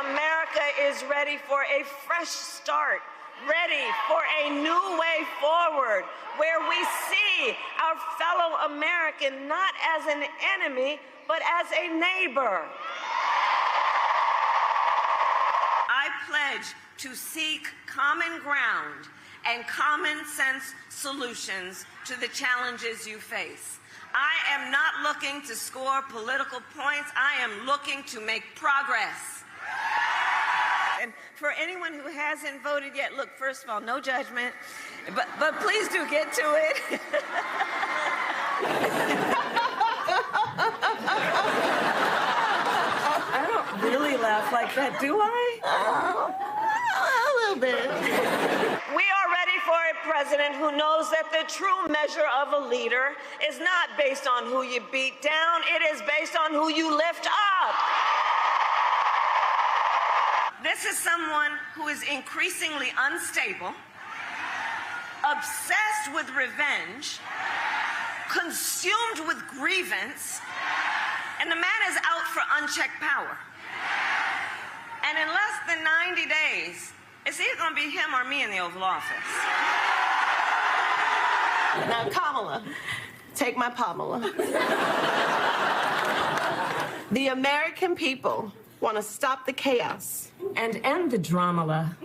America is ready for a fresh start, ready for a new way forward, where we see our fellow American not as an enemy, but as a neighbor. I pledge to seek common ground and common sense solutions to the challenges you face. I am not looking to score political points. I am looking to make progress. And for anyone who hasn't voted yet, look, first of all, no judgment, but please do get to it. I don't really laugh like that, do I? A little bit. We are ready for a president who knows that the true measure of a leader is not based on who you beat down, it is based on who you lift up. This is someone who is increasingly unstable, obsessed with revenge, consumed with grievance, and the man is out for unchecked power. And in less than 90 days, it's either going to be him or me in the Oval Office. Now, Kamala, take my Pamela. The American people want to stop the chaos and end the drama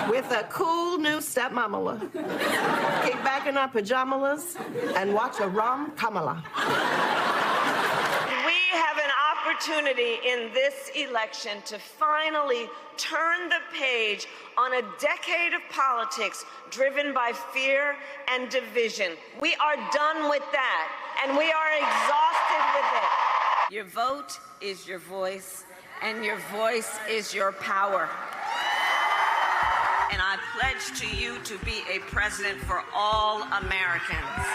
with a cool new stepmamala. Kick back in our pajamas and watch a rom Kamala. We have an opportunity in this election to finally turn the page on a decade of politics driven by fear and division. We are done with that, and we are exhausted with it. Your vote is your voice, and your voice is your power. And I pledge to you to be a president for all Americans.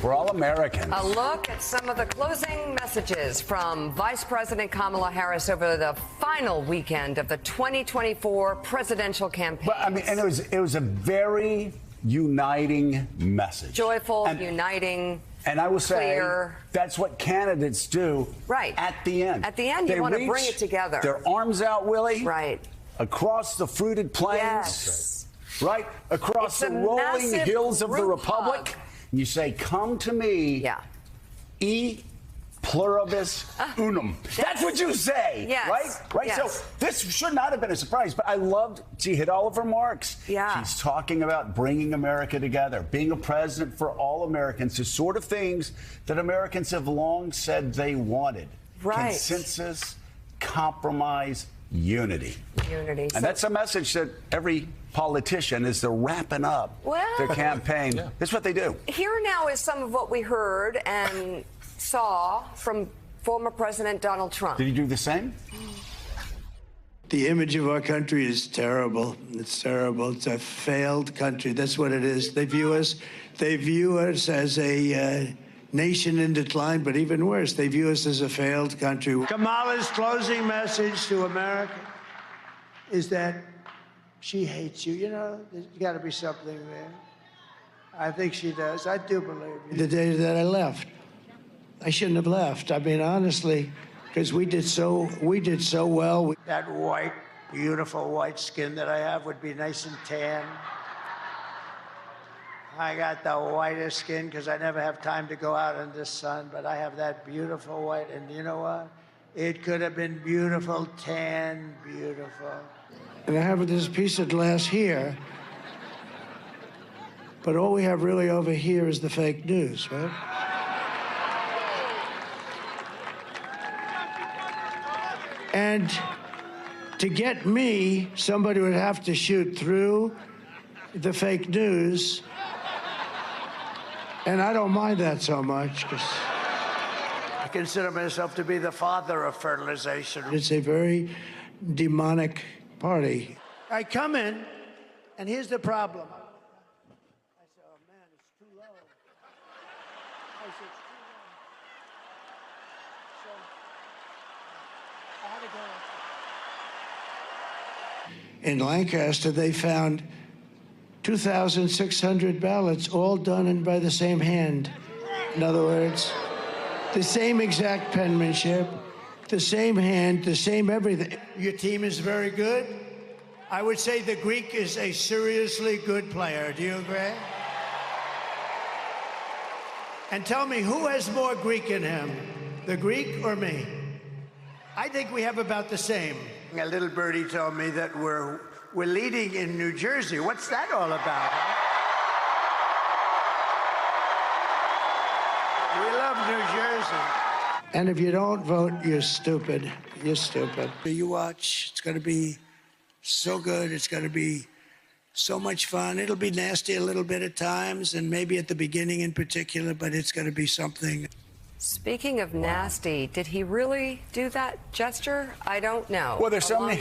For all Americans. A look at some of the closing messages from Vice President Kamala Harris over the final weekend of the 2024 presidential campaign. But I mean, and it was a very uniting message. Joyful, uniting. And I will say, clear. That's what candidates do. Right. At the end. At the end, you want to bring it together. Their arms out, Willie. Right. Across the fruited plains. Yes. Right. Across the rolling hills of the Republic. You say, come to me. Yeah. E pluribus unum. That's what you say. Yes. Right? Right? Yes. So this should not have been a surprise, but I loved, she hit all of her marks. Yeah. She's talking about bringing America together, being a president for all Americans, the sort of things that Americans have long said they wanted. Right. Consensus, compromise, unity. Unity. And that's a message that every politician, as they're wrapping up their campaign, that's what they do. Here now is some of what we heard and saw from former President Donald Trump. Did he do the same? The image of our country is terrible. It's terrible. It's a failed country. That's what it is. They view us as a nation in decline, but even worse, they view us as a failed country. Kamala's closing message to America is that she hates you. You know, there's got to be something there. I think she does. I do believe you. The day that I left, I shouldn't have left. I mean, honestly, because we did so well. That white, beautiful white skin that I have would be nice and tan. I got the whitest skin because I never have time to go out in the sun, but I have that beautiful white, and you know what? It could have been beautiful, tan, beautiful. And I have this piece of glass here, but all we have really over here is the fake news, right? And to get me, somebody would have to shoot through the fake news. And I don't mind that so much, because I consider myself to be the father of fertilization. It's a very demonic party. I come in, and here's the problem. I said, oh, man, it's too low. I said, it's too low. So I had to go. In Lancaster, they found 2,600 ballots, all done by the same hand. In other words, the same exact penmanship, the same hand, the same everything. Your team is very good. I would say the Greek is a seriously good player. Do you agree? And tell me, who has more Greek in him, the Greek or me? I think we have about the same. A little birdie told me that we're leading in New Jersey. What's that all about? Huh? We love New Jersey. And if you don't vote, you're stupid. You're stupid. You watch. It's going to be so good. It's going to be so much fun. It'll be nasty a little bit at times, and maybe at the beginning in particular, but it's going to be something. Speaking of nasty, did he really do that gesture? I don't know. Well, there's so many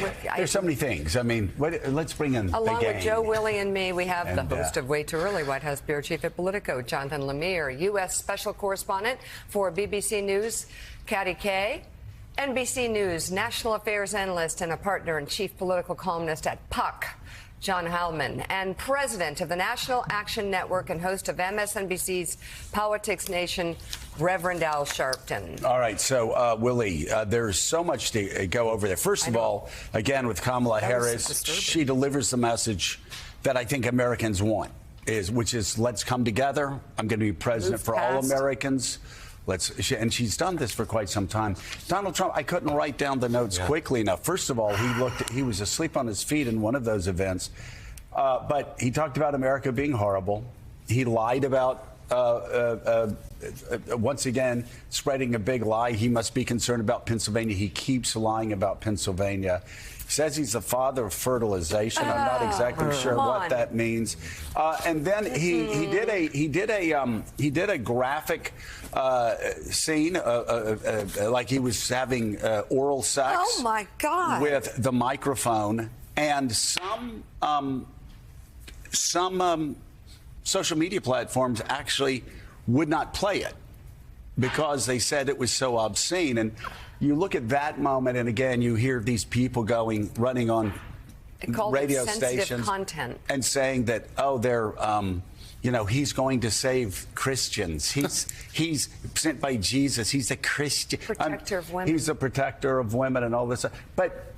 things. I mean, let's bring in the gang. Along with Joe, Willie, and me, we have the host of Way Too Early, White House Bureau Chief at Politico, Jonathan Lemire, U.S. Special Correspondent for BBC News, Katty Kay, NBC News National Affairs Analyst and a partner and Chief Political Columnist at Puck, John Hallman, and president of the National Action Network and host of MSNBC's Politics Nation, Reverend Al Sharpton. All right, so, Willie, there's so much to go over there. First of all, again, with Kamala Harris, she delivers the message that I think Americans want, which is let's come together. I'm going to be president for all Americans. And she's done this for quite some time. Donald Trump, I couldn't write down the notes quickly enough. First of all, he was asleep on his feet in one of those events. But he talked about America being horrible. He lied about, once again, spreading a big lie. He must be concerned about Pennsylvania. He keeps lying about Pennsylvania. Says he's the father of fertilization. I'm not exactly sure what that means. And then he did a graphic scene, like he was having oral sex. Oh my God! With the microphone, and some social media platforms actually would not play it because they said it was so obscene. And you look at that moment, and again, you hear these people running on radio stations content and saying that, oh, they're, he's going to save Christians. He's sent by Jesus. He's a Christian protector of women. He's a protector of women and all this. But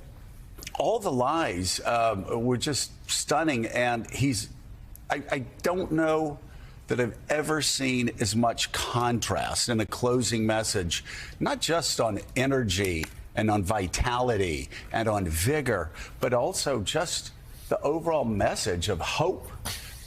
all the lies were just stunning. And I don't know that I've ever seen as much contrast in a closing message, not just on energy and on vitality and on vigor, but also just the overall message of hope,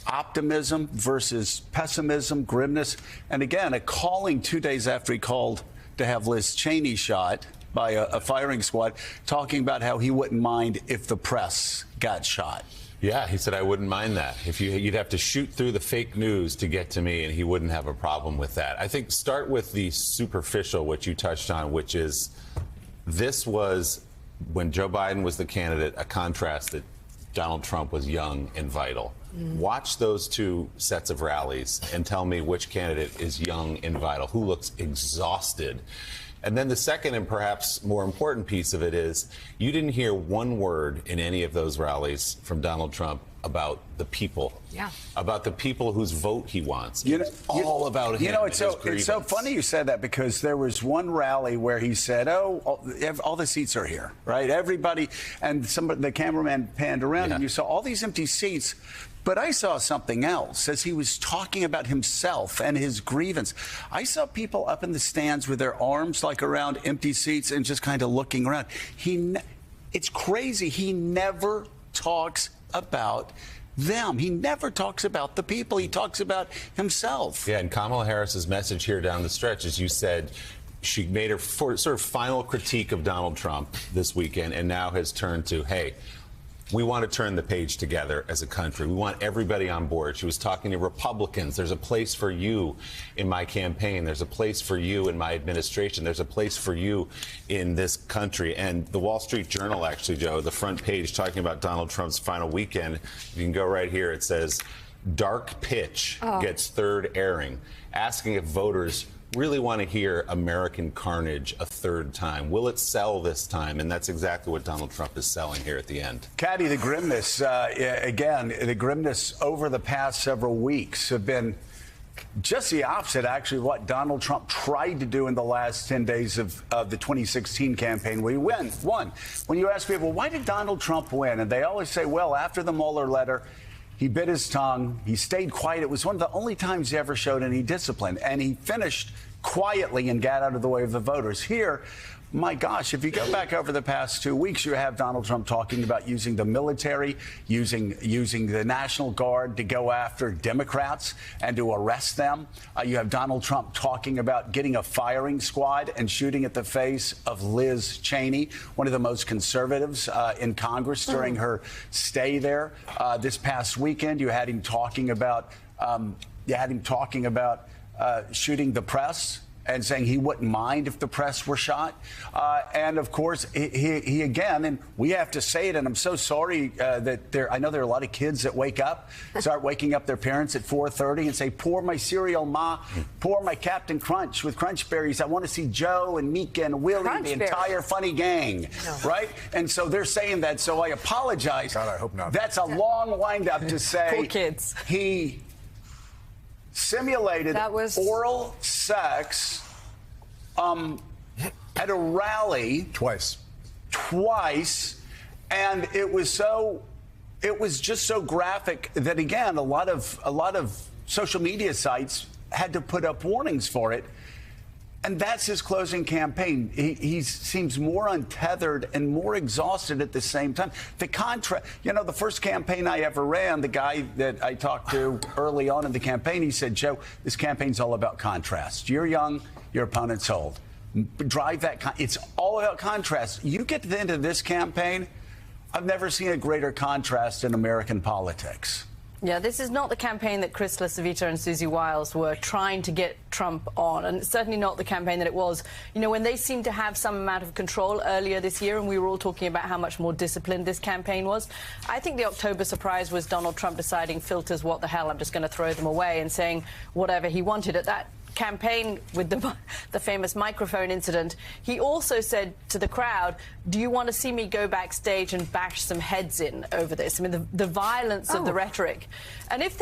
optimism versus pessimism, grimness. And again, a calling 2 days after he called to have Liz Cheney shot by a firing squad, talking about how he wouldn't mind if the press got shot. Yeah, he said, I wouldn't mind that. You'd have to shoot through the fake news to get to me, and he wouldn't have a problem with that. I think start with the superficial, which you touched on, which is this was, when Joe Biden was the candidate, a contrast that Donald Trump was young and vital. Watch those two sets of rallies and tell me which candidate is young and vital, who looks exhausted. And then the second and perhaps more important piece of it is you didn't hear one word in any of those rallies from Donald Trump about the people, about the people whose vote he wants. All about him. It's so funny you said that, because there was one rally where he said, "Oh, all the seats are here, right? Everybody," and the cameraman panned around, and you saw all these empty seats. But I saw something else as he was talking about himself and his grievance. I saw people up in the stands with their arms like around empty seats and just kind of looking around. It's crazy. He never talks about them. He never talks about the people. He talks about himself. Yeah, and Kamala Harris's message here down the stretch, as you said, she made her sort of final critique of Donald Trump this weekend and now has turned to, hey, we want to turn the page together as a country. We want everybody on board. She was talking to Republicans. There's a place for you in my campaign. There's a place for you in my administration. There's a place for you in this country. And the Wall Street Journal, actually, Joe, the front page talking about Donald Trump's final weekend, you can go right here. It says, dark pitch gets third airing, asking if voters really want to hear American carnage a third time. Will it sell this time? And that's exactly what Donald Trump is selling here at the end. Katty, the grimness, again, the grimness over the past several weeks have been just the opposite, actually, what Donald Trump tried to do in the last 10 days of the 2016 campaign, where he won. When you ask people, why did Donald Trump win? And they always say, well, after the Mueller letter, he bit his tongue. He stayed quiet. It was one of the only times he ever showed any discipline. And he finished quietly and got out of the way of the voters. Here, my gosh, if you go back over the past 2 weeks, you have Donald Trump talking about using the military, using the National Guard to go after Democrats and to arrest them. You have Donald Trump talking about getting a firing squad and shooting at the face of Liz Cheney, one of the most conservatives in Congress during her stay there. This past weekend, you had him talking about shooting the press and saying he wouldn't mind if the press were shot. And of course, he again, and we have to say it, and I'm so sorry that I know there are a lot of kids that start waking up their parents at 4:30 and say, pour my cereal, Ma, pour my Captain Crunch with Crunch Berries. I want to see Joe and Mika and Willie and the entire funny gang, right? And so they're saying that, so I apologize. God, I hope not. That's a long wind-up to say Poor kids. He simulated oral sex at a rally twice, and it was just so graphic that, again, a lot of social media sites had to put up warnings for it. And that's his closing campaign. He seems more untethered and more exhausted at the same time. The the first campaign I ever ran, the guy that I talked to early on in the campaign, he said, Joe, this campaign's all about contrast. You're young, your opponent's old. Drive that. It's all about contrast. You get to the end of this campaign, I've never seen a greater contrast in American politics. Yeah, this is not the campaign that Chris LaCivita and Susie Wiles were trying to get Trump on, and it's certainly not the campaign that it was, when they seemed to have some amount of control earlier this year, and we were all talking about how much more disciplined this campaign was. I think the October surprise was Donald Trump deciding filters, what the hell, I'm just going to throw them away, and saying whatever he wanted at that campaign with the famous microphone incident. He also said to the crowd, do you want to see me go backstage and bash some heads in over this? I mean, the violence of the rhetoric. And if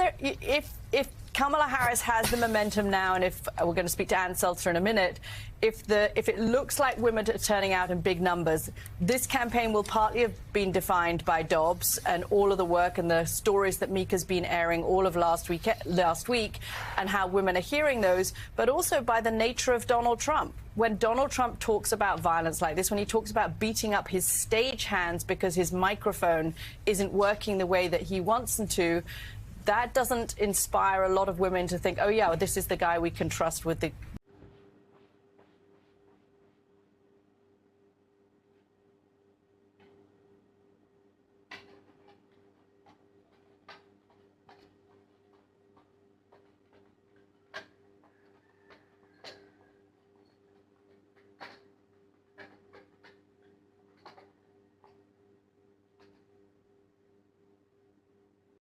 Kamala Harris has the momentum now, and if we're going to speak to Ann Seltzer in a minute, if it looks like women are turning out in big numbers, this campaign will partly have been defined by Dobbs and all of the work and the stories that Mika's been airing all of last week and how women are hearing those, but also by the nature of Donald Trump. When Donald Trump talks about violence like this, when he talks about beating up his stagehands because his microphone isn't working the way that he wants them to, that doesn't inspire a lot of women to think, oh, yeah, well, this is the guy we can trust with the